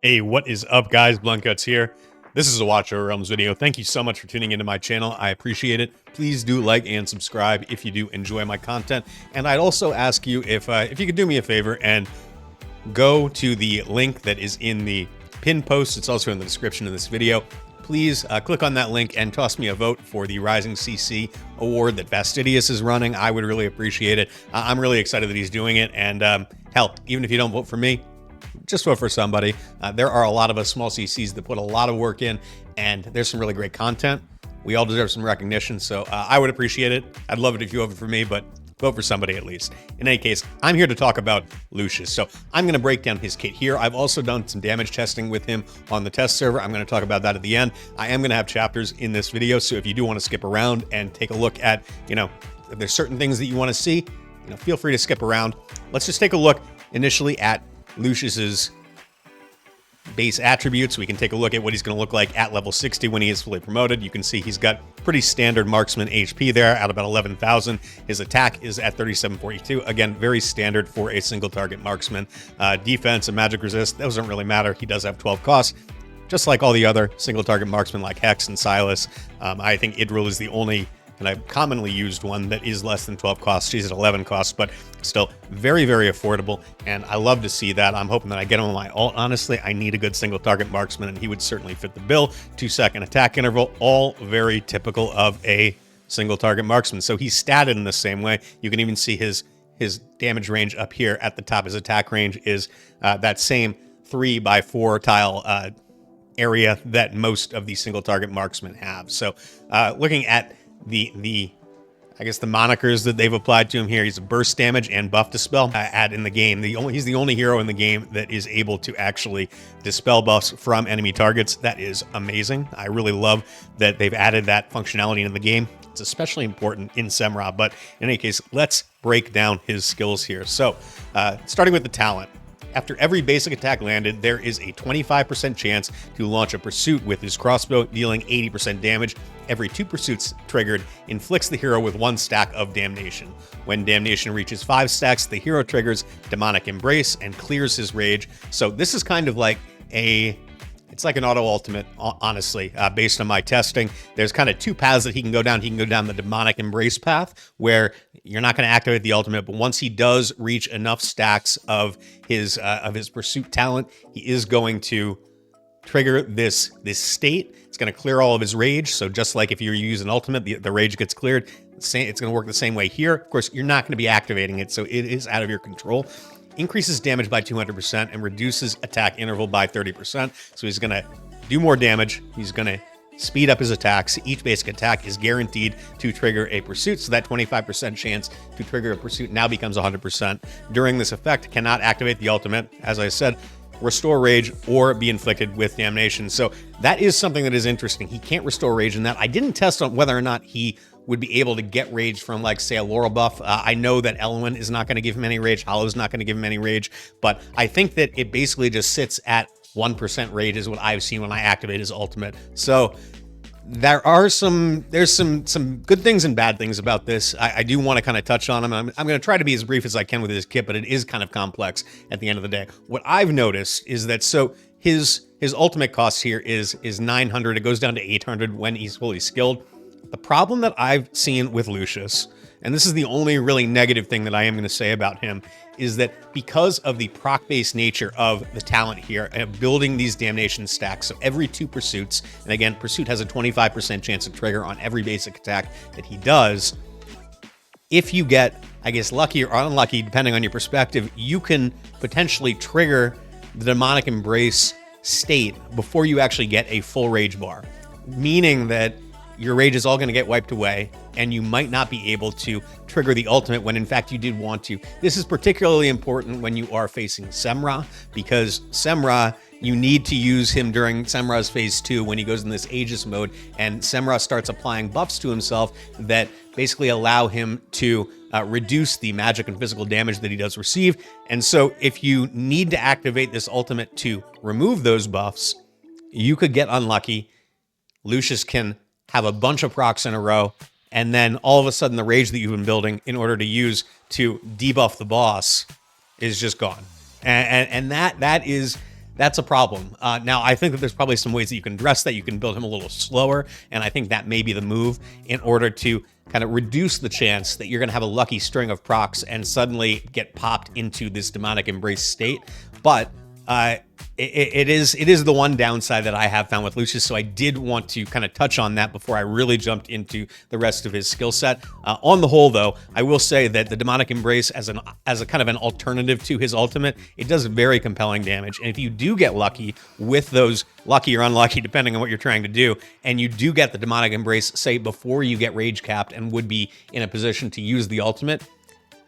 Hey, what is up, guys? Blunt Guts here. This is a Watch Over Realms video. Thank you so much for tuning into my channel. I appreciate it. Please do like and subscribe if you do enjoy my content. And I'd also ask you if you could do me a favor and go to the link that is in the pinned post. It's also in the description of this video. Please click on that link and toss me a vote for the Rising CC award that Fastidious is running. I would really appreciate it. I'm really excited that he's doing it. And hell, even if you don't vote for me, just vote for somebody. There are a lot of us small CCs that put a lot of work in, and there's some really great content. We all deserve some recognition, so I would appreciate it. I'd love it if you voted for me, but vote for somebody at least. In any case, I'm here to talk about Lucius. So I'm going to break down his kit here. I've also done some damage testing with him on the test server. I'm going to talk about that at the end. I am going to have chapters in this video, so if you do want to skip around and take a look at, if there's certain things that you want to see, feel free to skip around. Let's just take a look initially at Lucius's base attributes. We can take a look at what he's going to look like at level 60 when he is fully promoted. You can see he's got pretty standard marksman HP there at about 11,000. His attack is at 3742. Again, very standard for a single target marksman. Defense and magic resist, those don't really matter. He does have 12 costs, just like all the other single target marksmen like Hex and Silas. I think Idril is the only and I've commonly used one that is less than 12 costs. She's at 11 costs, but still very, very affordable, and I love to see that. I'm hoping that I get him on my ult. Honestly, I need a good single target marksman, and he would certainly fit the bill. 2-second attack interval, all very typical of a single target marksman. So he's statted in the same way. You can even see his damage range up here at the top. His attack range is that same 3x4 tile area that most of these single target marksmen have. So looking at the monikers that they've applied to him here, he's a burst damage and buff dispel add in the game. He's the only hero in the game that is able to actually dispel buffs from enemy targets. That is amazing. I really love that they've added that functionality into the game. It's especially important in Semrah, but in any case, let's break down his skills here. So starting with the talent. After every basic attack landed, there is a 25% chance to launch a pursuit with his crossbow, dealing 80% damage. Every 2 pursuits triggered inflicts the hero with 1 stack of damnation. When damnation reaches 5 stacks, the hero triggers demonic embrace and clears his rage. So this is kind of like it's like an auto ultimate, honestly, based on my testing. There's kind of 2 paths that he can go down. He can go down the demonic embrace path, where you're not going to activate the ultimate, but once he does reach enough stacks of his pursuit talent, he is going to trigger this state. It's going to clear all of his rage. So just like if you use an ultimate, the rage gets cleared. It's going to work the same way here. Of course, you're not going to be activating it, so it is out of your control. Increases damage by 200% and reduces attack interval by 30%. So he's going to do more damage. He's going to speed up his attacks. Each basic attack is guaranteed to trigger a pursuit, so that 25% chance to trigger a pursuit now becomes 100%. During this effect, cannot activate the ultimate, as I said, restore rage, or be inflicted with damnation. So that is something that is interesting. He can't restore rage in that. I didn't test on whether or not he would be able to get rage from, like, say, a Laurel buff. I know that Elwyn is not going to give him any rage. Hollow's not going to give him any rage. But I think that it basically just sits at 1% rage is what I've seen when I activate his ultimate. So there's some good things and bad things about this. I do want to kind of touch on them. I'm going to try to be as brief as I can with this kit, but it is kind of complex at the end of the day. What I've noticed is that his ultimate cost here is 900. It goes down to 800 when he's fully skilled. The problem that I've seen with Lucius, and this is the only really negative thing that I am going to say about him, is that because of the proc-based nature of the talent here, building these damnation stacks, so every 2 pursuits, and again, pursuit has a 25% chance to trigger on every basic attack that he does. If you get, I guess, lucky or unlucky, depending on your perspective, you can potentially trigger the demonic embrace state before you actually get a full rage bar, meaning that your rage is all going to get wiped away, and you might not be able to trigger the ultimate when in fact you did want to. This is particularly important when you are facing Semrah, because Semrah, you need to use him during Semrah's phase 2 when he goes in this Aegis mode, and Semrah starts applying buffs to himself that basically allow him to reduce the magic and physical damage that he does receive. And so if you need to activate this ultimate to remove those buffs, you could get unlucky. Lucius can have a bunch of procs in a row, and then all of a sudden the rage that you've been building in order to use to debuff the boss is just gone. And that is that's a problem. Now, I think that there's probably some ways that you can address that. You can build him a little slower, and I think that may be the move in order to kind of reduce the chance that you're going to have a lucky string of procs and suddenly get popped into this demonic embrace state. But it is the one downside that I have found with Lucius, so I did want to kind of touch on that before I really jumped into the rest of his skill set. On the whole, though, I will say that the demonic embrace as a kind of an alternative to his ultimate, it does very compelling damage. And if you do get lucky with those, lucky or unlucky, depending on what you're trying to do, and you do get the demonic embrace, say, before you get rage capped and would be in a position to use the ultimate,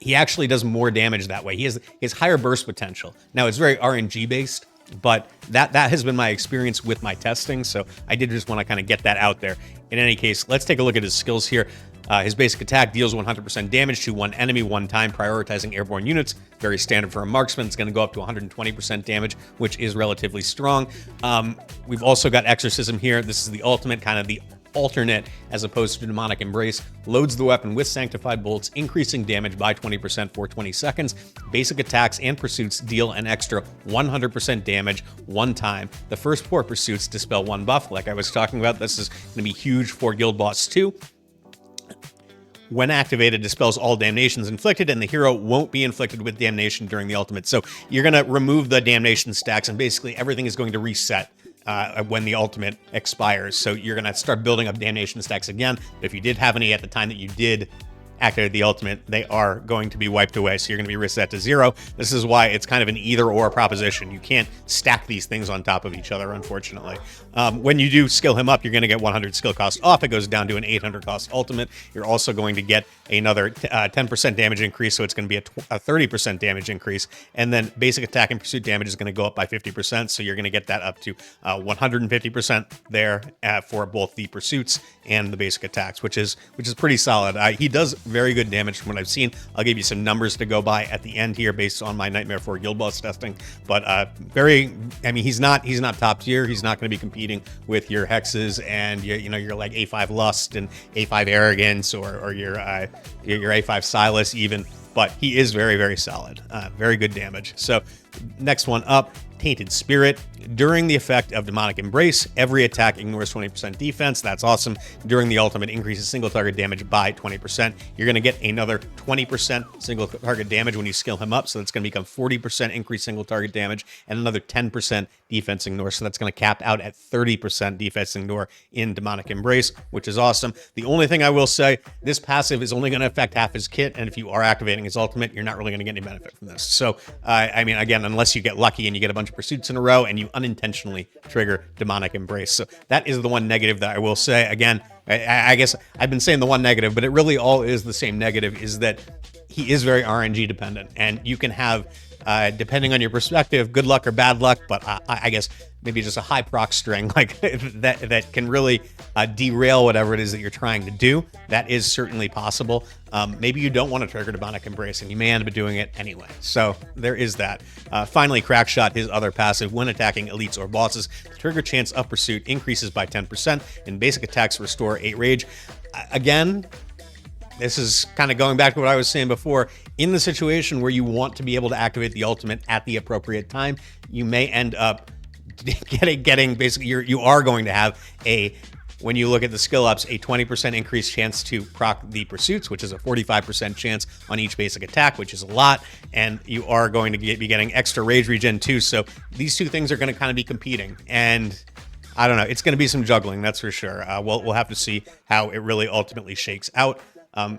he actually does more damage that way. He has higher burst potential. Now, it's very RNG based, but that has been my experience with my testing, so I did just want to kind of get that out there. In any case, let's take a look at his skills here. His basic attack deals 100% damage to one enemy one time, prioritizing airborne units. Very standard for a marksman. It's going to go up to 120% damage, which is relatively strong. We've also got Exorcism here. This is the ultimate, kind of the alternate as opposed to demonic embrace. Loads the weapon with sanctified bolts, increasing damage by 20% for 20 seconds. Basic attacks and pursuits deal an extra 100% damage one time. The first 4 pursuits dispel 1 buff, like I was talking about. This is going to be huge for Guild Boss 2. When activated, dispels all damnations inflicted, and the hero won't be inflicted with damnation during the ultimate. So you're going to remove the damnation stacks, and basically everything is going to reset when the ultimate expires. So you're going to start building up damnation stacks again. But if you did have any at the time that you did activate the ultimate, they are going to be wiped away. So you're going to be reset to 0. This is why it's kind of an either-or proposition. You can't stack these things on top of each other, unfortunately. When you do skill him up, you're going to get 100 skill cost off. It goes down to an 800 cost ultimate. You're also going to get another 10% damage increase, so it's going to be a 30% damage increase. And then basic attack and pursuit damage is going to go up by 50%, so you're going to get that up to 150% there for both the pursuits and the basic attacks, which is pretty solid. He does very good damage from what I've seen. I'll give you some numbers to go by at the end here based on my Nightmare 4 Guild Boss testing. But I mean, he's not top tier. He's not going to be competing with your Hexes and your like A5 Lust and A5 Arrogance or your A5 Silas even. But he is very, very solid. Very good damage. So next one up, Tainted Spirit. During the effect of Demonic Embrace, every attack ignores 20% defense. That's awesome. During the ultimate, increases single target damage by 20%. You're going to get another 20% single target damage when you skill him up. So that's going to become 40% increased single target damage and another 10% defense ignore. So that's going to cap out at 30% defense ignore in Demonic Embrace, which is awesome. The only thing I will say, this passive is only going to affect half his kit. And if you are activating his ultimate, you're not really going to get any benefit from this. So, I mean, again, unless you get lucky and you get a bunch of pursuits in a row and you unintentionally trigger Demonic Embrace. So that is the one negative that I will say. Again, I guess I've been saying the one negative, but it really all is the same negative, is that he is very RNG dependent, and you can have, depending on your perspective, good luck or bad luck, but I guess maybe just a high proc string like that can really derail whatever it is that you're trying to do. That is certainly possible. Maybe you don't want to trigger Demonic Embrace, and you may end up doing it anyway. So there is that. Finally, Crackshot, his other passive, when attacking elites or bosses, the trigger chance of pursuit increases by 10%, and basic attacks restore 8 rage. Again, this is kind of going back to what I was saying before. In the situation where you want to be able to activate the ultimate at the appropriate time, you may end up getting basically, you are going to have when you look at the skill ups, a 20% increased chance to proc the pursuits, which is a 45% chance on each basic attack, which is a lot. And you are going to be getting extra rage regen too. So these two things are going to kind of be competing. And I don't know, it's going to be some juggling, that's for sure. We'll have to see how it really ultimately shakes out.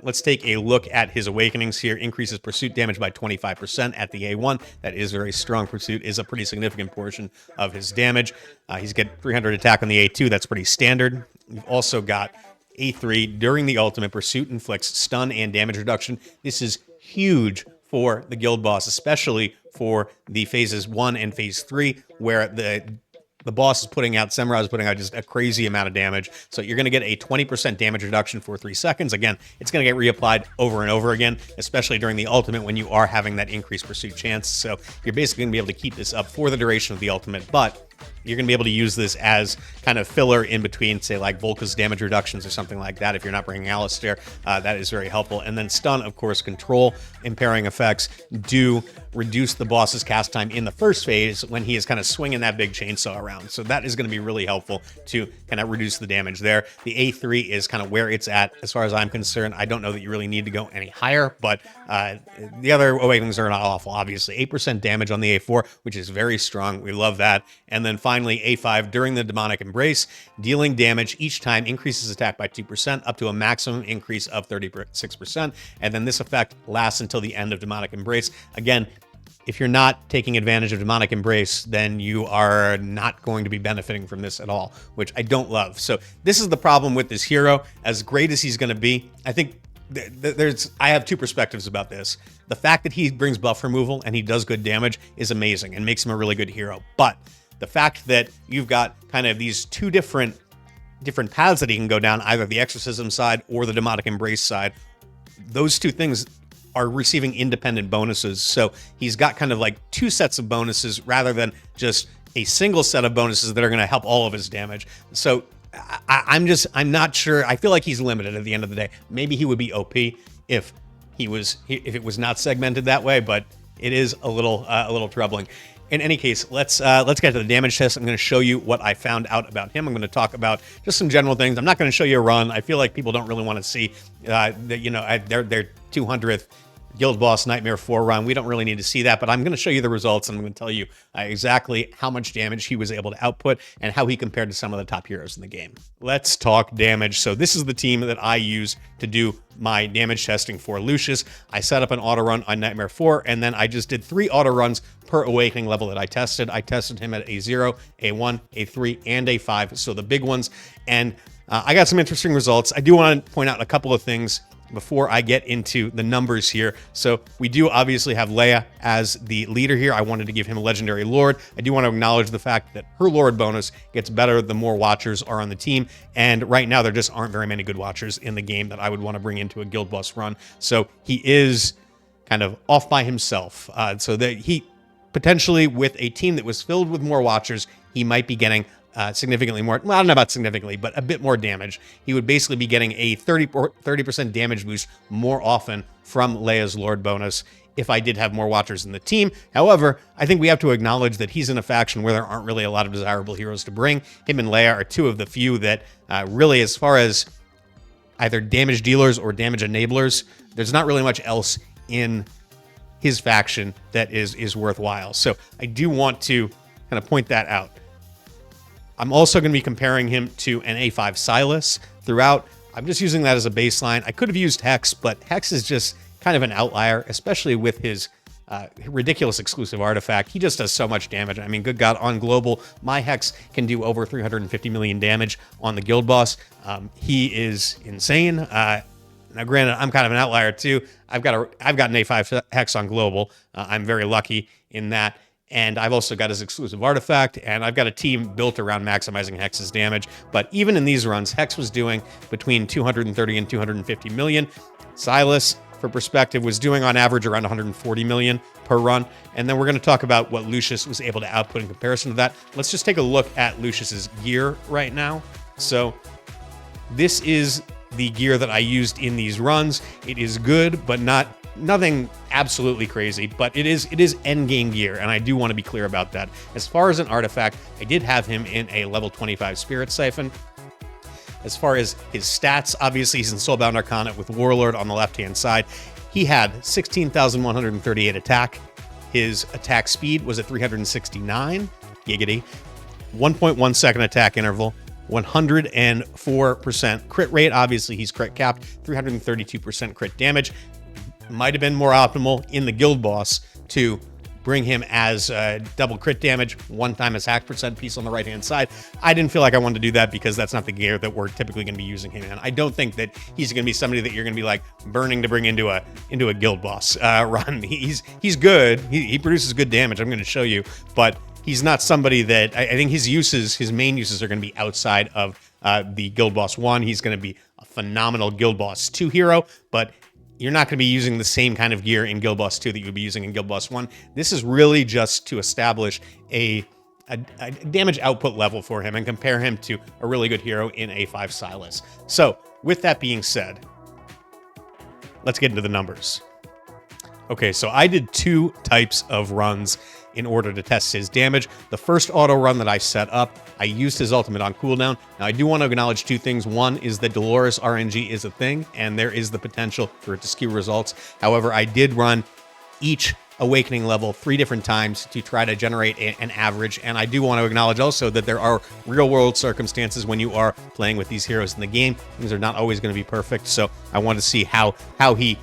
Let's take a look at his awakenings here. Increases pursuit damage by 25% at the A1. That is very strong. Pursuit is a pretty significant portion of his damage. He's got 300 attack on the A2. That's pretty standard. We've also got A3. During the ultimate, pursuit inflicts stun and damage reduction. This is huge for the guild boss, especially for the phases 1 and phase 3, where the boss is putting out, Semrah is putting out just a crazy amount of damage. So you're going to get a 20% damage reduction for 3 seconds. Again, it's going to get reapplied over and over again, especially during the ultimate when you are having that increased pursuit chance. So you're basically going to be able to keep this up for the duration of the ultimate, but You're going to be able to use this as kind of filler in between, say, like Volka's damage reductions or something like that. If you're not bringing Alistair, that is very helpful. And then stun, of course, control, impairing effects do reduce the boss's cast time in the first phase when he is kind of swinging that big chainsaw around. So that is going to be really helpful to kind of reduce the damage there. The A3 is kind of where it's at as far as I'm concerned. I don't know that you really need to go any higher, but the other awakenings are not awful, obviously. 8% damage on the A4, which is very strong. We love that. And then finally, A5, during the demonic embrace, dealing damage each time increases attack by 2%, up to a maximum increase of 36%. And then this effect lasts until the end of demonic embrace. Again, if you're not taking advantage of demonic embrace, then you are not going to be benefiting from this at all, which I don't love. So this is the problem with this hero. As great as he's going to be, I think I have two perspectives about this. The fact that he brings buff removal and he does good damage is amazing and makes him a really good hero. But the fact that you've got kind of these two different paths that he can go down, either the exorcism side or the demonic embrace side, those two things are receiving independent bonuses. So he's got kind of like two sets of bonuses rather than just a single set of bonuses that are going to help all of his damage. So I'm not sure. I feel like he's limited at the end of the day. Maybe he would be OP if it was not segmented that way, but it is a little troubling. In any case, let's get to the damage test. I'm going to show you what I found out about him. I'm going to talk about just some general things. I'm not going to show you a run. I feel like people don't really want to see their 200th Guild Boss Nightmare 4 run. We don't really need to see that, but I'm going to show you the results, and I'm going to tell you exactly how much damage he was able to output and how he compared to some of the top heroes in the game. Let's talk damage. So this is the team that I use to do my damage testing for Lucius. I set up an auto run on Nightmare 4, and then I just did 3 auto runs per awakening level that I tested. I tested him at A0, A1, A3, and A5, so the big ones, and I got some interesting results. I do want to point out a couple of things before I get into the numbers here. So we do obviously have Leia as the leader here. I wanted to give him a legendary lord. I do want to acknowledge the fact that her lord bonus gets better the more watchers are on the team. And right now there just aren't very many good watchers in the game that I would want to bring into a guild boss run. So he is kind of off by himself. So that he potentially with a team that was filled with more watchers, he might be getting significantly more, well, I don't know about significantly, but a bit more damage. He would basically be getting a 30% damage boost more often from Leia's Lord bonus if I did have more watchers in the team. However, I think we have to acknowledge that he's in a faction where there aren't really a lot of desirable heroes to bring. Him and Leia are two of the few that really, as far as either damage dealers or damage enablers, there's not really much else in his faction that is worthwhile. So I do want to kind of point that out. I'm also going to be comparing him to an A5 Silas throughout. I'm just using that as a baseline. I could have used Hex, but Hex is just kind of an outlier, especially with his ridiculous exclusive artifact. He just does so much damage. I mean, good God, on global, my Hex can do over 350 million damage on the guild boss. He is insane. Now, granted, I'm kind of an outlier too. I've got an A5 Hex on global. I'm very lucky in that. And I've also got his exclusive artifact, and I've got a team built around maximizing Hex's damage. But even in these runs, Hex was doing between 230 and 250 million. Silas, for perspective, was doing on average around 140 million per run. And then we're going to talk about what Lucius was able to output in comparison to that. Let's just take a look at Lucius's gear right now. So this is the gear that I used in these runs. It is good, but nothing absolutely crazy, but it is end game gear, and I do want to be clear about that. As far as an artifact, I did have him in a level 25 Spirit Siphon. As far as his stats, obviously he's in Soulbound Arcana with Warlord on the left-hand side. He had 16,138 attack. His attack speed was at 369, giggity. 1.1 second attack interval. 104% crit rate. Obviously, he's crit capped. 332% crit damage. Might have been more optimal in the guild boss to bring him as double crit damage, 1-time attack percent piece on the right-hand side. I didn't feel like I wanted to do that because that's not the gear that we're typically going to be using him in. I don't think that he's going to be somebody that you're going to be like burning to bring into a guild boss run. He's good. He produces good damage. I'm going to show you, but he's not somebody that I think his main uses are going to be outside of the Guild Boss 1. He's going to be a phenomenal Guild Boss 2 hero, but you're not going to be using the same kind of gear in Guild Boss 2 that you would be using in Guild Boss 1. This is really just to establish a a damage output level for him and compare him to a really good hero in A5 Silas. So with that being said, let's get into the numbers. Okay, so I did 2 types of runs in order to test his damage. The first auto run that I set up, I used his ultimate on cooldown. Now, I do want to acknowledge 2 things. One is that Dolores RNG is a thing, and there is the potential for it to skew results. However, I did run each awakening level 3 different times to try to generate an average, and I do want to acknowledge also that there are real-world circumstances when you are playing with these heroes in the game. Things are not always going to be perfect, so I want to see how he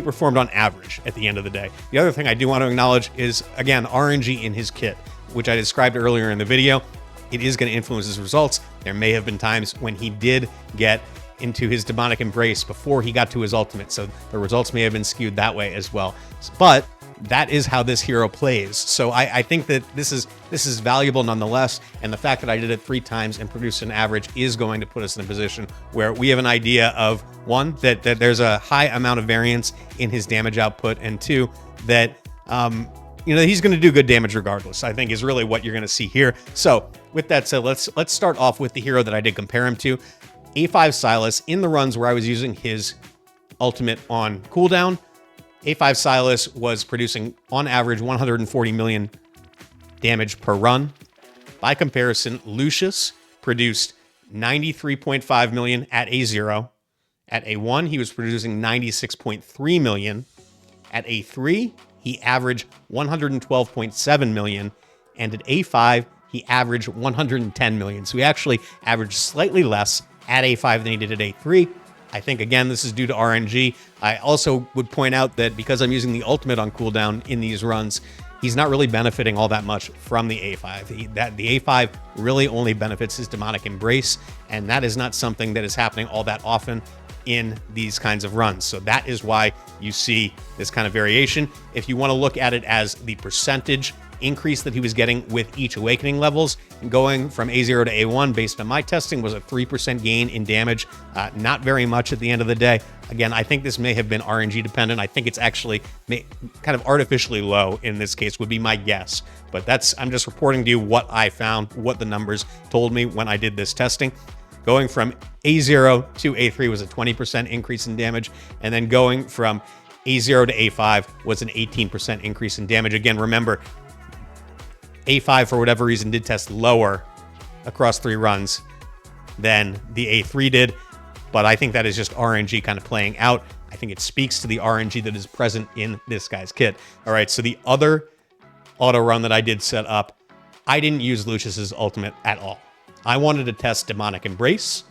performed on average at the end of the day. The other thing I do want to acknowledge is, again, RNG in his kit, which I described earlier in the video. It is going to influence his results. There may have been times when he did get into his demonic embrace before he got to his ultimate, so the results may have been skewed that way as well. But that is how this hero plays. So I think that this is valuable nonetheless, and the fact that I did it 3 times and produced an average is going to put us in a position where we have an idea of, 1, that there's a high amount of variance in his damage output, and 2, that he's going to do good damage regardless, I think is really what you're going to see here. So with that said, let's start off with the hero that I did compare him to, A5 Silas. In the runs where I was using his ultimate on cooldown, A5 Silas was producing, on average, 140 million damage per run. By comparison, Lucius produced 93.5 million at A0. At A1, he was producing 96.3 million. At A3, he averaged 112.7 million. And at A5, he averaged 110 million. So he actually averaged slightly less at A5 than he did at A3. I think, again, this is due to RNG. I also would point out that because I'm using the ultimate on cooldown in these runs, he's not really benefiting all that much from the A5. The A5 really only benefits his demonic embrace, and that is not something that is happening all that often in these kinds of runs. So that is why you see this kind of variation. If you want to look at it as the percentage increase that he was getting with each awakening levels, going from A0 to A1 based on my testing was a 3% gain in damage. Not very much at the end of the day. Again, I think this may have been RNG dependent. I think it's actually kind of artificially low in this case would be my guess. But I'm just reporting to you what I found, what the numbers told me when I did this testing. Going from A0 to A3 was a 20% increase in damage, and then going from A0 to A5 was an 18% increase in damage. Again, remember, A5, for whatever reason, did test lower across 3 runs than the A3 did, but I think that is just RNG kind of playing out. I think it speaks to the RNG that is present in this guy's kit. All right, so the other auto run that I did set up, I didn't use Lucius's ultimate at all. I wanted to test Demonic Embrace.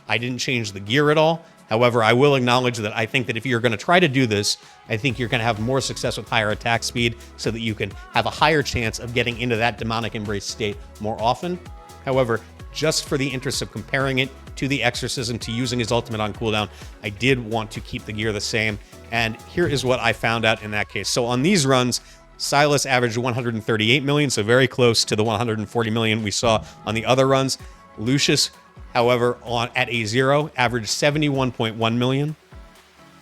I didn't change the gear at all. However, I will acknowledge that I think that if you're going to try to do this, I think you're going to have more success with higher attack speed so that you can have a higher chance of getting into that Demonic Embrace state more often. However, just for the interest of comparing it to the Exorcism, to using his ultimate on cooldown, I did want to keep the gear the same. And here is what I found out in that case. So on these runs, Silas averaged 138 million, so very close to the 140 million we saw on the other runs. Lucius, however, at A0, averaged 71.1 million.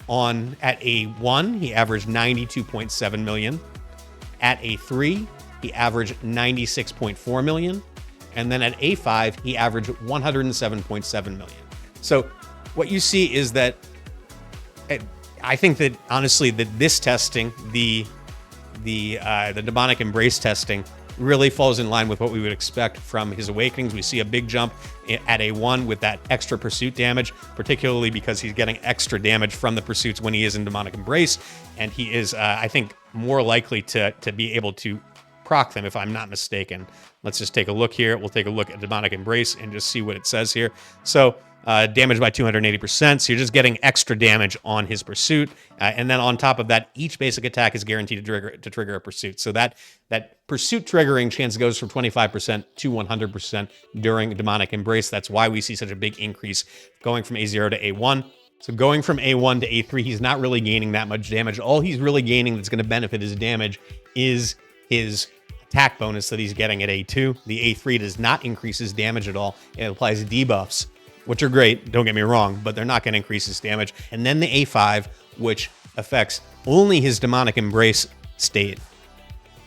At A1, he averaged 92.7 million. At A3, he averaged 96.4 million. And then at A5, he averaged 107.7 million. So what you see is that I think that, honestly, that this testing, the demonic embrace testing, really falls in line with what we would expect from his awakenings. We see a big jump at A1 with that extra pursuit damage, particularly because he's getting extra damage from the pursuits when he is in demonic embrace, and he is, I think, more likely to be able to proc them, if I'm not mistaken. Let's just take a look here. We'll take a look at demonic embrace and just see what it says here. So damage by 280%. So you're just getting extra damage on his pursuit. And then on top of that, each basic attack is guaranteed to trigger a pursuit. So that pursuit triggering chance goes from 25% to 100% during demonic embrace. That's why we see such a big increase going from A0 to A1. So going from A1 to A3, he's not really gaining that much damage. All he's really gaining that's going to benefit his damage is his attack bonus that he's getting at A2. The A3 does not increase his damage at all. It applies debuffs, which are great, don't get me wrong, but they're not going to increase his damage. And then the A5, which affects only his demonic embrace state,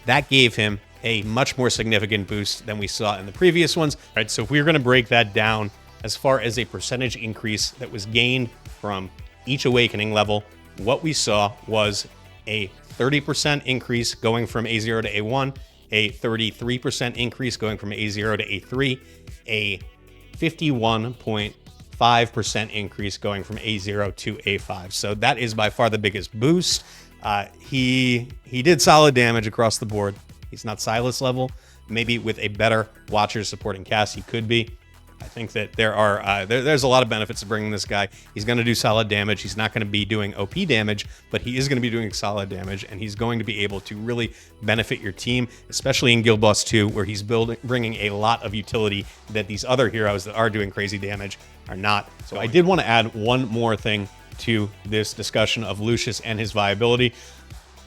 that gave him a much more significant boost than we saw in the previous ones. All right, so if we're going to break that down as far as a percentage increase that was gained from each awakening level, what we saw was a 30% increase going from A0 to A1, a 33% increase going from A0 to A3, a 51.5% increase going from A0 to A5. So that is by far the biggest boost. He did solid damage across the board. He's not Silas level. Maybe with a better Watcher supporting cast, he could be. I think that there's a lot of benefits to bringing this guy. He's going to do solid damage. He's not going to be doing OP damage, but he is going to be doing solid damage, and he's going to be able to really benefit your team, especially in Guild Boss 2, where he's bringing a lot of utility that these other heroes that are doing crazy damage are not. So I did want to add one more thing to this discussion of Lucius and his viability.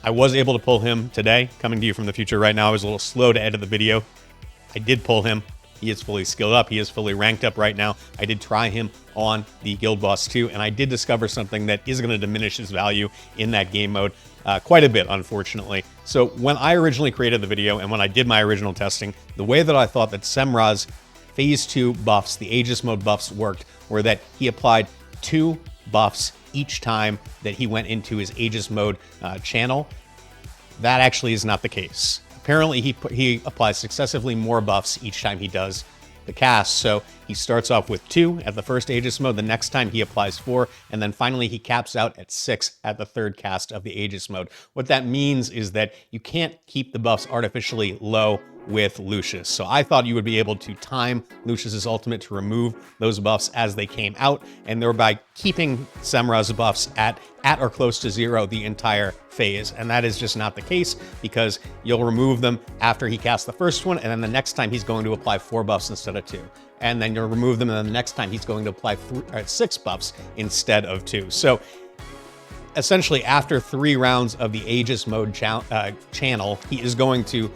I was able to pull him today, coming to you from the future right now. I was a little slow to edit the video. I did pull him. He is fully skilled up. He is fully ranked up right now. I did try him on the Guild Boss 2, and I did discover something that is going to diminish his value in that game mode quite a bit, unfortunately. So when I originally created the video and when I did my original testing, the way that I thought that Semrah's Phase 2 buffs, the Aegis mode buffs, worked were that he applied 2 buffs each time that he went into his Aegis mode channel. That actually is not the case. Apparently, he applies successively more buffs each time he does the cast. So he starts off with 2 at the first Aegis mode. The next time he applies 4, and then finally he caps out at 6 at the third cast of the Aegis mode. What that means is that you can't keep the buffs artificially low with Lucius. So I thought you would be able to time Lucius's ultimate to remove those buffs as they came out, and thereby keeping Semrah's buffs at or close to 0 the entire phase. And that is just not the case, because you'll remove them after he casts the first one, and then the next time he's going to apply 4 buffs instead of 2. And then you'll remove them, and then the next time he's going to apply 6 buffs instead of 2. So essentially, after 3 rounds of the Aegis mode channel, he is going to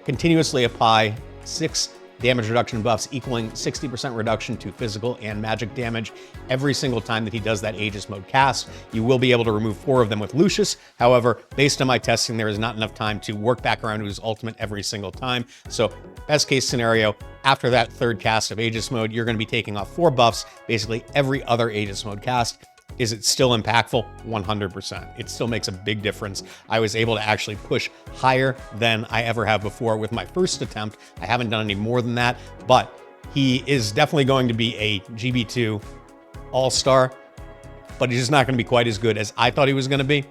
continuously apply 6 damage reduction buffs, equaling 60% reduction to physical and magic damage every single time that he does that Aegis mode cast. You will be able to remove 4 of them with Lucius. However, based on my testing, there is not enough time to work back around to his ultimate every single time. So best case scenario, after that third cast of Aegis mode, you're going to be taking off 4 buffs, basically every other Aegis mode cast. Is it still impactful? 100%. It still makes a big difference. I was able to actually push higher than I ever have before with my first attempt. I haven't done any more than that, but he is definitely going to be a GB2 all-star, but he's just not going to be quite as good as I thought he was going to be.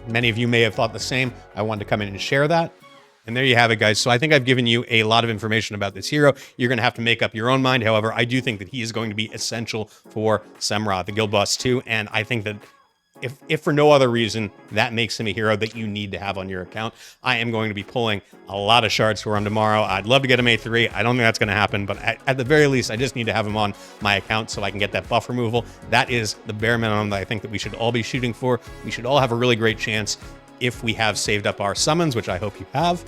Many of you may have thought the same. I wanted to come in and share that. And there you have it, guys. So I think I've given you a lot of information about this hero. You're going to have to make up your own mind. However, I do think that he is going to be essential for Semrah, the Guild Boss 2. And I think that if for no other reason, that makes him a hero that you need to have on your account. I am going to be pulling a lot of shards for him tomorrow. I'd love to get him A3. I don't think that's going to happen, but at the very least, I just need to have him on my account so I can get that buff removal. That is the bare minimum that I think that we should all be shooting for. We should all have a really great chance if we have saved up our summons, which I hope you have.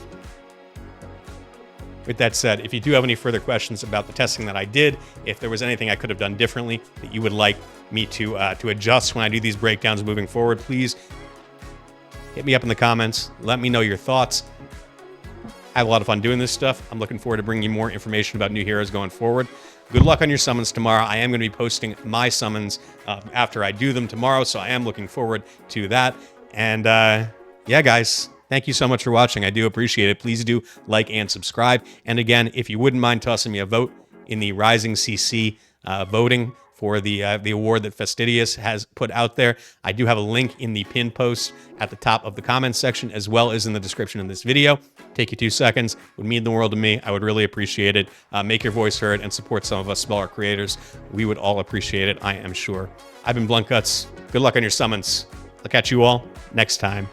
With that said, if you do have any further questions about the testing that I did, if there was anything I could have done differently that you would like me to adjust when I do these breakdowns moving forward, please hit me up in the comments. Let me know your thoughts. I have a lot of fun doing this stuff. I'm looking forward to bringing you more information about new heroes going forward. Good luck on your summons tomorrow. I am going to be posting my summons after I do them tomorrow, so I am looking forward to that. And yeah, guys, thank you so much for watching. I do appreciate it. Please do like and subscribe. And again, if you wouldn't mind tossing me a vote in the Rising CC voting for the award that Fastidious has put out there, I do have a link in the pinned post at the top of the comments section, as well as in the description of this video. Take you 2 seconds. It would mean the world to me. I would really appreciate it. Make your voice heard and support some of us smaller creators. We would all appreciate it, I am sure. I've been Blunt Guts. Good luck on your summons. I'll catch you all next time.